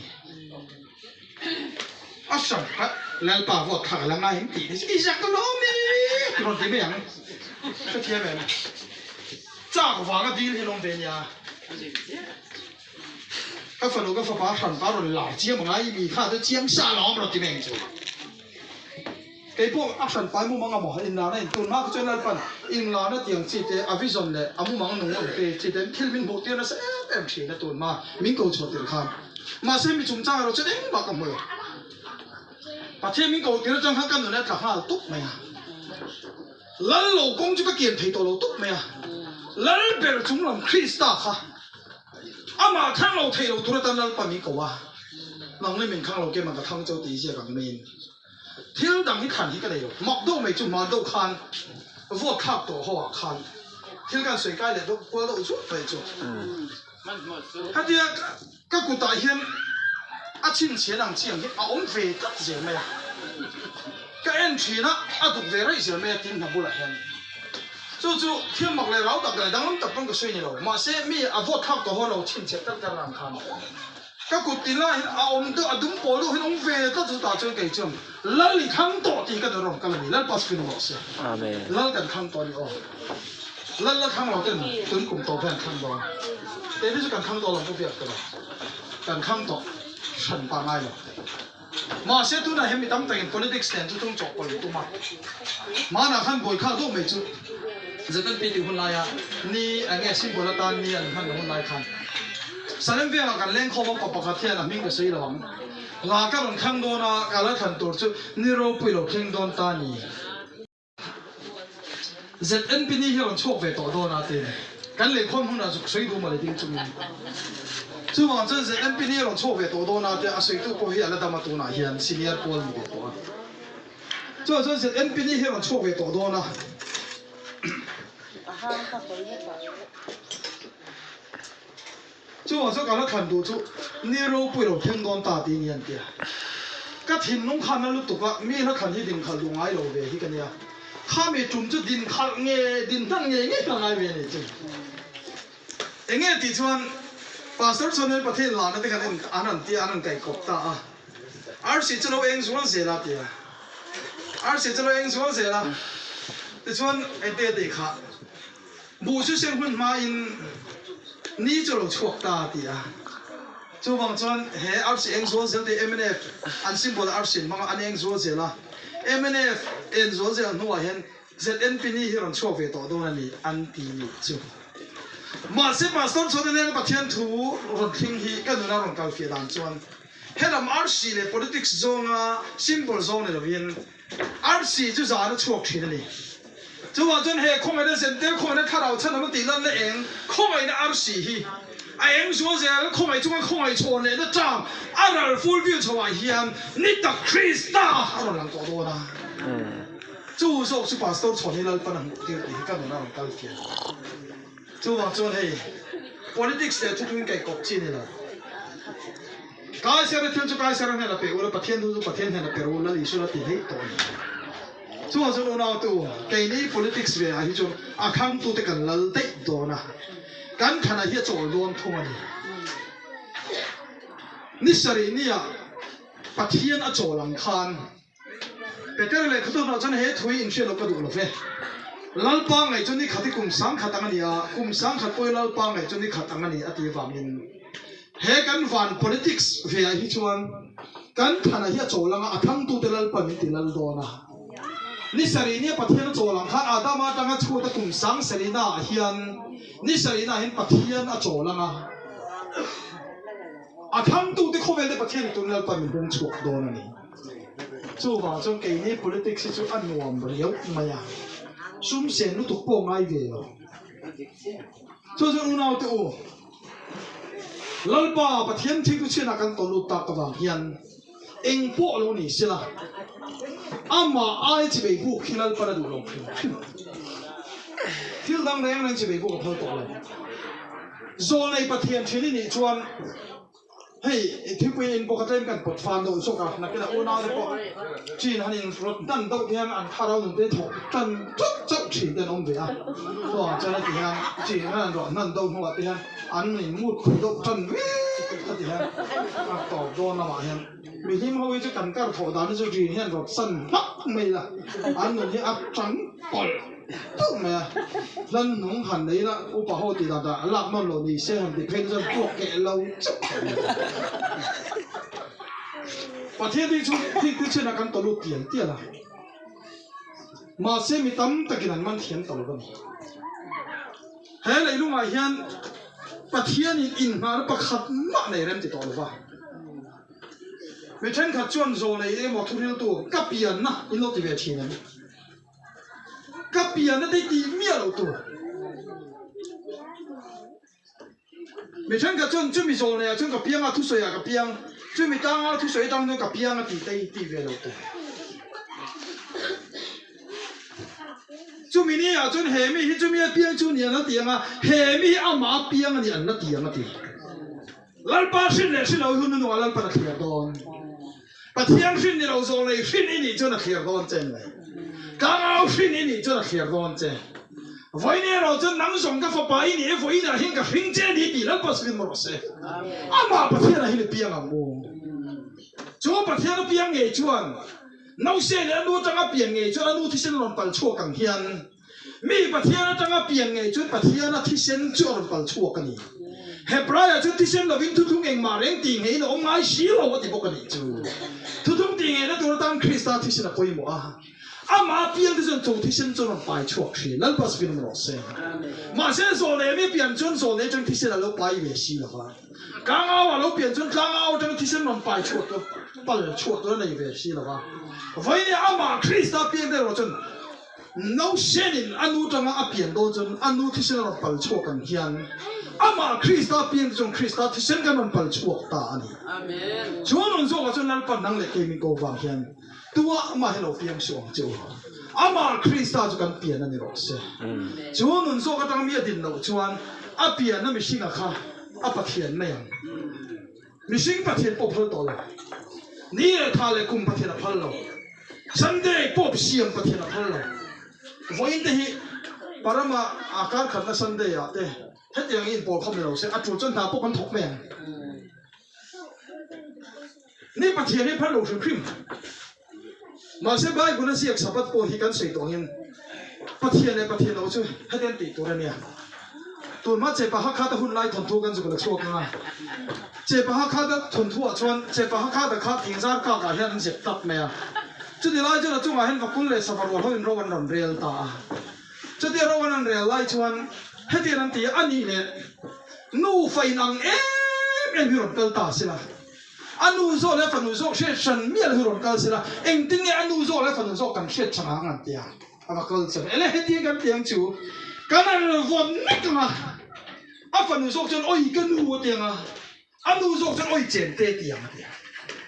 สังฮะแล้วป่าวขาละไงตีนี่อีสักก็ล้มนี่รถที่ไม่ยังก็เทียบแบบจ้าก็ฟังก็ดีที่ลงเป็นยา các phần các phá thần phá rồi lão chiếm một ngày bị khai tới chiếm xa lắm rồi thì mình chịu cái bộ action phá mua mang mỏ in là này tuần mắc cho nên phần in là nó tiếng chỉ để avision này amu mang nung ở cái chỉ để khi mình bộ tiền nó sẽ em chỉ là tuần mà mình cầu cho tiền khám mà xem mình chúng ta rồi sẽ đến bạc cầm mười và thêm mình cầu tiền nó trong kháng cân rồi này cả hai túc mày à lần lâu công chúng ta kiện thấy tổ lâu túc mày à lần bèo chúng làm Krista ha mà kháng lâu thấy lâu tôi đã làm bao nhiêu cầu à năng lên mình kháng lâu cái mà cái thằng châu tí gì càng mình thiếu đằng cái khăn cái này rồi mặc đâu mấy chúng mà đâu khăn vô khắc tổ hoa khăn thiếu cái水盖嘞都过了chút phải chút cái gì các cụ đại hiền亲切人讲个အောင်肥得gì咩啊cái anh chị nó đụng về đấy giờ mấy tin thằng bố lại hen就天幕来老大个当我们tập cái水呢咯嘛些咩vô khắc tổ hoa lâu亲切得人看các cụ tin là ông tự đúng bộ luôn ông về tất cả cho cái chuyện lần đi khang to thì cái đó rồi cái này lần pas phim nó sẽ lần cái khang to đi lần khang lo cái tuấn cùng to phải khang to thế bây giờ cái khang to là không biết cái đó cái khang to sẵn ba ngày rồi mà sẽ tu này hem bị đâm tay politics này tu chọc vào tu mà là khang bồi khang đâu mấy chút giờ cái bên điều hôn lại à ni anh nghe xin bồi là tan ni anh khang hôn lại khang sáng nay về cái lên kho bọc bọc cái thiên là mình cái gì đó là các bạn khang đó na cái là thần tổ chức niro bùi lộc khang đó ta ni ZNP ni hiểu chọc về tổ đó na tiền cái lên kho hôn là dục suy đồ mà lại tiếng chung chứ mà chân ZNP ni hiểu chọc về tổ đó na tiền à suy đồ có hiểu là đam tu na hiện senior Paul ni đó chứ chân ZNP ni hiểu chọc về tổ đó na chú我说讲了看到chú nero bùi lộc khang đó ta tiền hiện tiền cái thiên nông khăn nó tụt á mi nó khăn hi đình khăn lùng ai lâu về hi cái này khá mi trúng chú đình khăn nghe đình thằng nghe thằng ai về này chứ nghe thì chuan pastor chuan nên bắt thiên là nó cái này anh cái cột ta à ở sĩ cho nó anh xuống xe là tiền ở sĩ cho nó anh xuống xe là thì chuan anh để khá bù chú xem hun mà in ni cho nó chuộc ta tiền chú bằng chuan he ở sĩ anh xuống xe thì MNF anh xin bảo là ở sĩ mà anh anh xuống xe là MNF anh xuống xe nó hiện ZNP ni hiểu chuộc về tổ đó này anh tì chú mà sẽ mà son cho nên bắt thiên thủ rồi kinh hi cái nó làm cao phía đàn chuan hết làm RC này politics zone à symbol zone này là viên RC chú giả nó chuộc thì này chú bảo chân he không phải là center không phải là thao chân nó tỷ lệ anh không phải là RC hi anh số giờ không phải chúng ta không phải chọn này nó chạm anh full view cho anh hiền nít đặc Krista anh làm tốt đó chú số chú bảo son chọn này là phần hàng tiêu thì cái nó làm cao phía chú bảo chân he politics này chú chúng cái cột chi này là cái sao là thiên chú cái sao là là bể ula bắt thiên chú bắt thiên là bể ula lý số là tỷ hết rồi chú bảo chân nào tu cái này politics về ai chú khang tu thì cần là đấy đó na cái khả năng hiện chỗ luôn thôi ní sari ní à bắt thiên ở chỗ lăng khan bây giờ này chúng ta chân hết thuê in nó có đủ rồi lalpa ngai choni khati kum sang khatang ania kum sang khat poi lalpa ngai choni khatang ani ati wamin he kan van politics ve hi chuan kan thana hi cholanga athang tu telal pamin tilal dona ni sari ni pathian cholang khan adama tanga chu ta kum sang sarina hian ni sarina hin pathian a cholanga athang tu te khovel de pathian tunal pamin bung chu dona ni chu wa chon ke ni politics chu anuam riau maya sum sen lu tuk po ngai ve cho unau te o lalpa pathian thing tu china kan to lu ta ka wang hian eng po lo ni sila ama ai chi be bu khilal para du lo thil dang reng nang chi be bu ka thau to lo zo nei pathian thini ni chuan hey thiếu quy in bộ cái tem cần bột phàn đồ số cả là cái là ô nào đấy bộ chỉ là hình rốt đan đâu thì ăn khá đâu dùng để thổ chân chút chỉ để ông về ăn rồi cho nên thì chỉ là rồi đan đâu không thì ăn mình mua khử đâu chân thì tỏ do nó mà hiện mình hiếm hoi cho cần các thổ đan cho gì hiện rồi sân hấp mày là ăn mình thì áp trắng bol tốt mà lần nóng hẳn đấy là ô bà hồ thì là đã làm mà lộn đi xe hẳn thì phê dân buộc kệ lâu và thế thì chúng thì cứ chơi là căn tàu lụt tiền à mà xe mi tắm ta cái này mang tiền tàu luôn thế này lúc mà hiện và thiên in mà nó bạc khát mặn này em thì tàu luôn vì thế khát chuẩn rồi này em một thu nhập tụ cắt biển na in lót thì về tiền này cắt biển nó đây thì miệt lắm tụ vì thế khát chuẩn bị rồi này chuẩn cắt biển à thu水啊cắt biển chuẩn bị tăng à thu水tăng nó cắt biển à thì đây thì về lắm tụ chuẩn bị này à chuẩn hệ mi chuẩn bị biển chuẩn bị nó tiền à hệ mi à mà biển à thì ăn nó tiền à thì lần ba sinh này sinh lâu hơn nữa lần ba là thiệt đòn把天sinh你老做嚟，sinh你真係thiệt đòn真嚟，剛好sinh你真係thiệt đòn真，為你老真能上個發白你，為你興個興這你比人不是咁羅些，阿媽把天嚟喺度變啊冇，做把天都變嘅轉，那些人都將個變嘅轉，都提升落本錯更險，咪把天都將個變嘅轉，把天都提升咗落本錯更你。Hebrew就提升落邊，突通型馬領電起咯，我買死咯，我哋冇個嚟做。突通電起咧，到當 Krista 提升落可以冇啊？阿馬邊啲人做提升咗落擺錯事，嗱不是邊度落聲？馬先說咧，咩變轉說咧，將提升落擺嘢事啦嘛。剛啱話落變轉，剛啱將提升落擺錯咗，擺錯咗你嘢事啦嘛。所以阿馬 Krista 變得落真。no shenin anu tanga apian do jon anu thisen on pal chuak kan hian ama Krista pian jon Krista thisen kan on pal chuak ta ani amen chuan on zo ka jon lal pan nang le ke mi ko wa hian tua ama hello pian suang chu ama Krista ju kan pian ani ro se chuan on zo ka tang mi din no chuan apian na mi singa kha apathian na yang mi sing pathian po phol to lo ni le tha le kum pathian phal lo Sunday pop siam pathian phal lo Voin tehi parama akar khatna Sunday ya te het yang in bol khom lo se atu chon ta pok kan thok me ni pathian ni phal lo shim khrim ma se bai guna siak sabat po hi kan sei tong in pathian lo chu heten ti tu ania tu ma che pa ha kha ta hun lai thon thu kan chu ko chuak nga che pa ha kha ta thon thu a chuan che pa ha kha ta kha thing zar ka ka hian se tap me a Jadi lai jala cuma hen vakul le sabarwal hoin rowan ron real ta. Jadi rowan ron real lai cuman heti nanti ani le nu fainang hiron kal ta sila. Anu zo le fanu zo she shan miel hiron kal sila. Engting anu zo le fanu zo kan she changa ngan tia. Avakal sila. Ele heti kan tiang chu. Kanan von nikma. Afanu zo jon oi kanu tianga. Anu zo jon oi chen te tiang tia.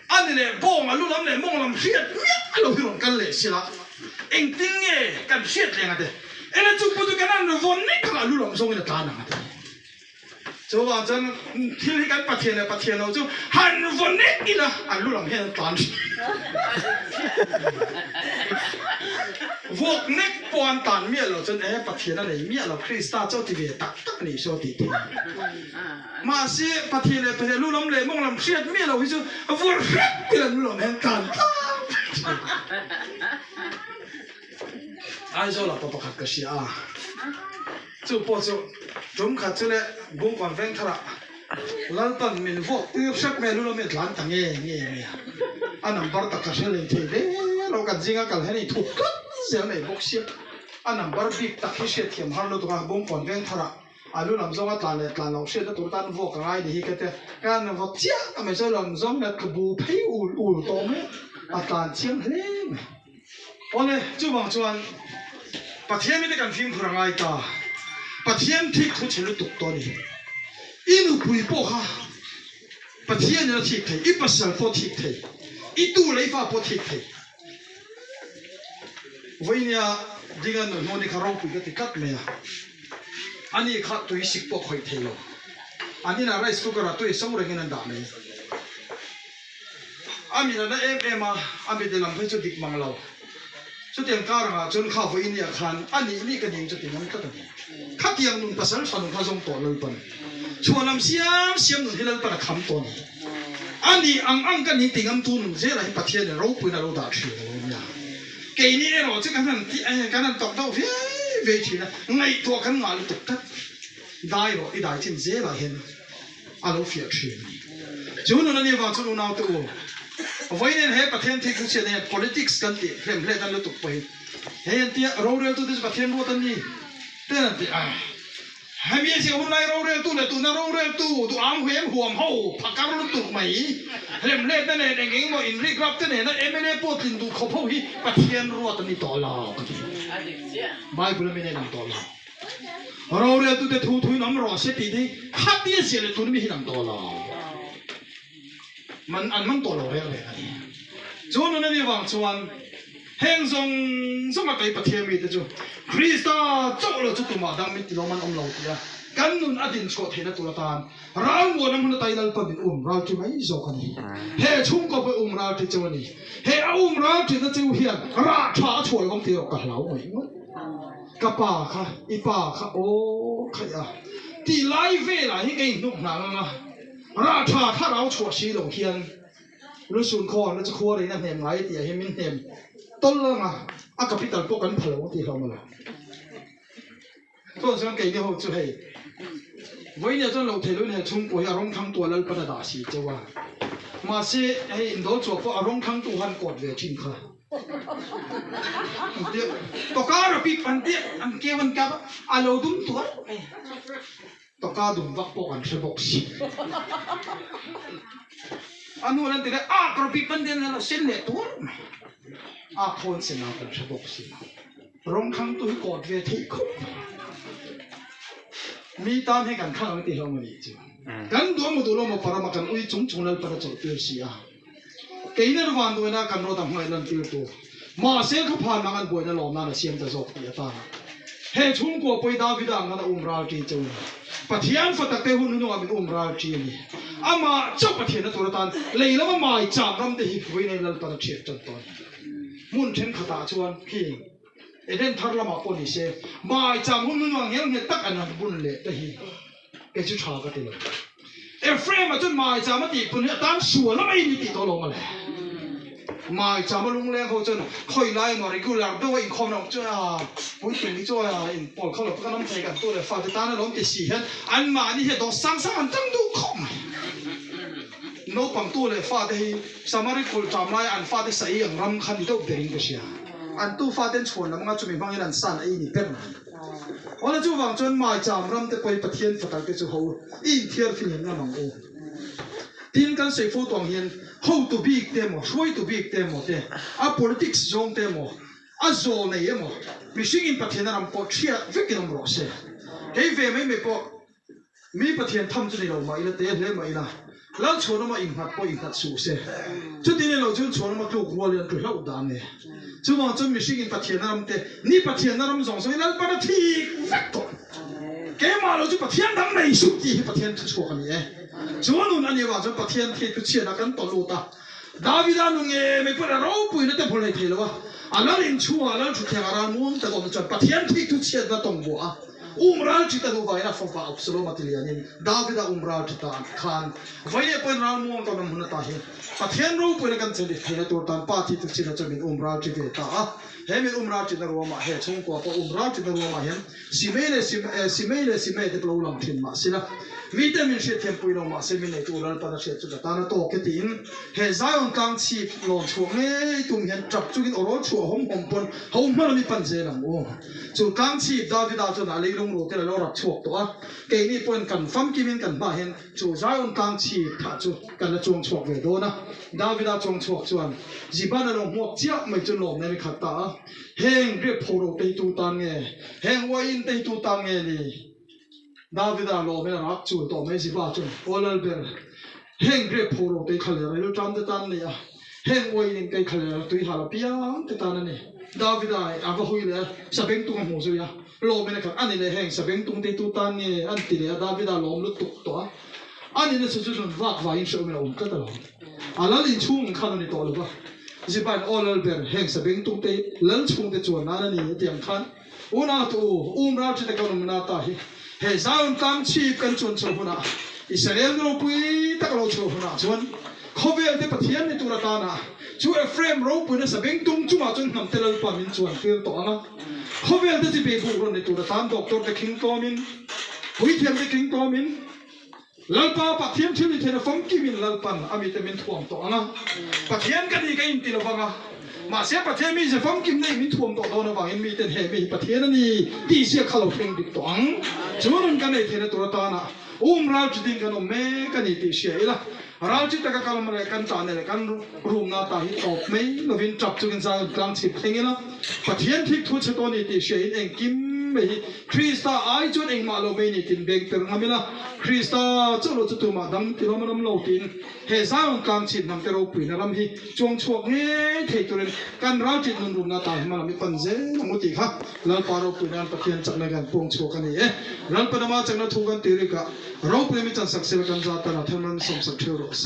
Ani le bong alu lam le mong lam shiat alu hiron kan le sila engting kan shiat le ngate ela chu putu kanan von ni kala alu lam song ina ta na ngate so wa chan thil kan pathian lo chu han von ni ila alu lam hen tan vok nek pon tan mia lo chan pathian na le mia lo Krista chau ti ve tak tak ni so ti ti mà si pathian le lu lam le mong lam shiat mia lo hi chu vor ti la lu lam hen tan ai zo la papa khat ka sia chu po chu dum khat chu le bung kon veng thara lal tan min vok ti sak me lu lam me tlan tang nge anam bar ta ka shelen the de lo ka jinga kal hani thu se me bok sia anam bar bik ta hi she thiam har lo to ka bung kon veng thara alu lam zonga tlan lo she ta tur tan vok ngai ni hi ka te kan vok chia ka me zo lam zong na ku bu phei ul to me a tlan chiang hle me ole chu bang chuan pathian mi te kan phim khurangai ta pathian thik thu chelu tuk to ni inu pui po ha pathian na thik thei I pasal po thik thei I tu lei fa po thik thei voinia dingan no honi kharong pu ka ti kat me ani kha tu sik po khoi thei lo ani na rice cooker tu song rengin an da me ami na em ami de lam phai chu dik mang lo Số tiền cao là chôn khảo với India khan, anh đi cái gì cho tiền năm tất cả, khát tiền nun pasal phan nun khazong to lal pan, chua nam xiêm nun hilal pan kham to ni, anh đi ang cái gì tiền am tu nun dễ là hiện pathian là rau pui là rau đá chua rồi nha, cái này rồi chứ cái này tọt đâu về thì là ngày tua khăn ngã lúc tắt đại rồi đại trên dễ là hiện alo phía trên chú nó nên vào chú nào tụ vậy nên hệ bát thiên thì cũng sẽ này politics kan ti hem le tan lu tuk pai hệ tia role tu this bát thiên lu tan ni tên là hai mươi siêu hôm nay role tu là tu na role tu am huem huam hậu phật cam lu tuk mày hem le tan này nghe ngồi in rig rap tan này nó MLA potin tu khop hoi bát thiên lu tan ni to lao Bible mình nam to lao role tu te thu thu nam ro se ti đi hát tia se le tu mi nam to laoมันอันมันตัวเราเรียกอะไรกันจวนนั้นนี่วังชวนแห่งทรงสมัครไปประเทศมีแต่จูคริสต์เจ้าเราจุดตัวมาดังมิตรเรามันอมเราเดียกันนุนอดินสกอตเห็นตัวละตานเราวัวน้ำมันไตนั่นปบิดเราที่ไม่จกันนี่เฮชุ่มก็ไปเราที่จวนนี่เฮเอาเราที่นั่นจิวเฮียนราชาช่วยของเที่ยวกับเราไหมกับป่าค่ะอีป่าค่ะโอ้ขยะที่ไล่เวลาให้เก่งนุ่มหนังนะราชาถ้าเราชั่วชีหลงเทียนรู้ส่วนคอเราจะครัวเลยนั่นเห็นไหมเดี๋ยวให้มินเห็นต้นละมาอากาศพิจารณาพวกกันเผาที่เรามาละต้นสังเกตเนี่ยเขาจะให้ไว้เนี่ยจนเราเทลุนให้ชุ่มป่วยอารมณ์ทั้งตัวแล้วปัญหาสีจะว่ามาเสียให้อินโดจวบเพราะอารมณ์ทั้งตัวหันกอดเวทินค่ะเดี๋ยวตกการปีปันเดียอันเกี่ยวันกับอารมณ์ดุมตัวตกาดุมวักปกันเสบกสิอันนู้นนั่นติดกระปิปันเดียนเราเส้นเล็ตัวคนเส้นเราเป็นเสบกสิร้องทั้งตัวกอดเวทีคุมีตามให้กันข้างไม่ติดเราไม่ดีจ้ะกันตัวมาดูเรามาปรามากันอุ้ยจุ่มเราประจับเตียสีเกี่ยนวันตัวนั้นกันเราทำให้นั่นเตียตัวมาเสียเขาผ่านมากันบ่อยนั่นหลอมนั่นเสียมจะจบเตียตาเฮ้ชุ่มกว่าไปดาวิดังนั่นราจีจูปะเทียนฟัดตะเตหุนนุ่งอามิราจีนี่อามาเจ้าปะเทียนตัวตันเลยแล้วมาไม่จำรำเตหิวินัยนั่นตอนเชียร์จันทร์มุนเช่นขตาชวนพี่เอเดนทาร์ละมาปนิเสไม่จำหุนนุ่งเงี้ยเงี้ยตักอันนั้นบุญเละเตหิเกจิชากันเลยเอฟเฟรมมาจนไม่จำมาตีปุ่นเนี่ยตามสวนแล้วไม่มีตีตัวลงมาเลยมาจำมาลุงเลี้ยงเขาจนคอยไล่มาริกูหลับด้วยอีกคนน้องจ้าปุ้ยถึงนี่จ้าอินปอลเขาหลับก็น้ำใจกันตัวเลยฟาดตาเนี่ยล้มติดสีเห็นอันมานี่เห็นดอกสังสารตั้งดูคอมโน้ปังตัวเลยฟาดให้สมาริกูจำไล่อันฟาดให้ใส่อย่างรำคันที่ต้องเบริงก็เชียอันตู้ฟาดเต้นชวนแล้วมันก็จะมีบางอย่างสั่นไอ้นี่เป็นวันนั้นจู่วังจนมาจำรำแต่ไปปะเทียนฟัดกันจู่เขาอินเทียร์ฟินยังมังโอทีนกันเสฟูตองเห็นhow to be demo, why to be demo de, politics zone demo, zone demo. Missing in Patien am Pochia, Vikinum Rose. Gave me po, me Patien Tamzino, my little Maina. Lunch for my impact point that Suse. To dinner, June Sonoma to Wallian to help down there. To want to missing in Patienam de, Ni Patienam zone, so in Alparati, Factor. Came out to Patienam, they should be Patien to Swami, eh? จวนนั้นนี่ว่าจะประเทศที่พิเศษนักกันตลอดดาวิดานุงไม่พูดเราปุยนั่นแต่พอเลยทีแล้วว่าอันนั้นอินชัวแล้วชุดแข่งอะไรมุ่งแต่ก็มันจะประเทศที่พิเศษนั่นต้องบัวรัลจิตาดูไว้นะฟังฟังอับสโลมาติเลียนี่ดาวิดารัลจิตาขานไว้เนี่ยเป็นเรามุ่งตอนนั้นมันตาเห็นประเทศเราปุยนั่นกันเสด็จเห็นตัวตานป้าที่พิเศษจะเป็นรัลจิตาเห็นเป็นรัลจิตารัวมาเห็นชงกว่าพอรัลจิตารัวมาเห็นสิเมเลเดปลาวลังทิ้งมาสินะวิตามินเสียเทียมปุยลงมาเซมินในตัวเราปนเสียจุดตาหน้าโตกตินเฮซ่าองกลางชีพหลอนช่วงนี้ตุ้มเห็นจับจุกินโอรสชัวหอมปนหอมมันมีปัญเจนังโอ้จุดกลางชีพดาวิดาจุดอะไรลงโลกที่เรารับช่วงตัวเกนี่เป็นกันฟังกิมินกันมาเห็นจุดซ่าองกลางชีพถ้าจุดกันละจงช่วงเวโดนะดาวิดาจงช่วงจวนจีบ้านเราหมวกเจ้าไม่จุดหลงในขัดตาเฮงเรียบโพโรเตตูตังเงเฮงวายินเตตูตังเงนี่ดาวิดาโลเมรักจูต่อไม่สิบ้าจุนโอเลเบลเฮงเรียบโพโรเตขัดเลยรู้จันเตตันเนี่ยเฮงวายินเตขัดเลยตุยหาลพิยามเตตันนี่ดาวิดาอาก็คุยเลยสเปงตุงหัวสุยาโลเมนักอันนี้เลยเฮงสเปงตุงเตตูตันเนี่ยอันที่เลยดาวิดาโลมลุตุกตัวอันนี้เนี่ยสุดจุนวักวายินเชื่อไม่ละก็ตลอดอันนั้นลินชุ่มขันนี่ตัวเลยปะจีบันโอเลเบลเฮงสเปงตุงเตลันชุ่มเตจวนนั่นนี่เตรียมขันอุณาตูราชเตกันมุนาตาฮีเฮซ่าอุนกางชีพกันชวนชาวนาอิสราเอลเราปุยตะกเราชาวนาชวนเขาเวลที่ประเทศในตุรตานะช่วยเฟรมเราปุยในสเปงตุงจุมาจนนำเตลปามินชวนเพื่อต่อนะ เขาเวลที่จะไปถูกรถในตัวตามดอกตัวตะคิงตัวมินหุยเทียมตะคิงตัวมินลัลปาปักเทียมชื่อนี่เทนฟงกิมินลัลปันอามิเตมินถ่วงตัวนะปักเทียมกันอีกอินติลฟังอ่ะมาเสียปักเทียมมีเสียฟงกิมนี่มินถ่วงตัวโดนฟังอินมีเตนเฮมีปักเทียมนี่ดีเสียขลุ่มเพลงดิบตัวจมูกกันในเทนตัวตานะเราจะดิ้งกันอมเมกันอีตีเสียละเราจะตะกันมาเลยกันจานเลยกันรูมนาตาฮิตออกไม่เราวินจับจุกันจางกลางสิบเพลงละปักเทียมที่ทุชตัวนี้ตีเสียเองกิมไม่คริสต์ไอจนเองมาโลเมนี่ตินเบงเตอร์ทำไมล่ะคริสต์จะรู้จุดตัวมาดังที่เราไม่นำโลตินเฮซ่ากลางสิบนำเตอร์ปีนรำฮีจงช่วงเฮ้เทตัวเองกันเราจิตนุ่นรูมนาตาฮิมาลามิปันเจนมุติค่ะแล้วปาเราปีนั้นปะเทียนจักรกันพงช่วงกันนี่แล้วปนมาจักรทุกันตีริกะเราเพื่อมิจันสักเซลกันจัตตานาเทมันสมสักเทโรเซ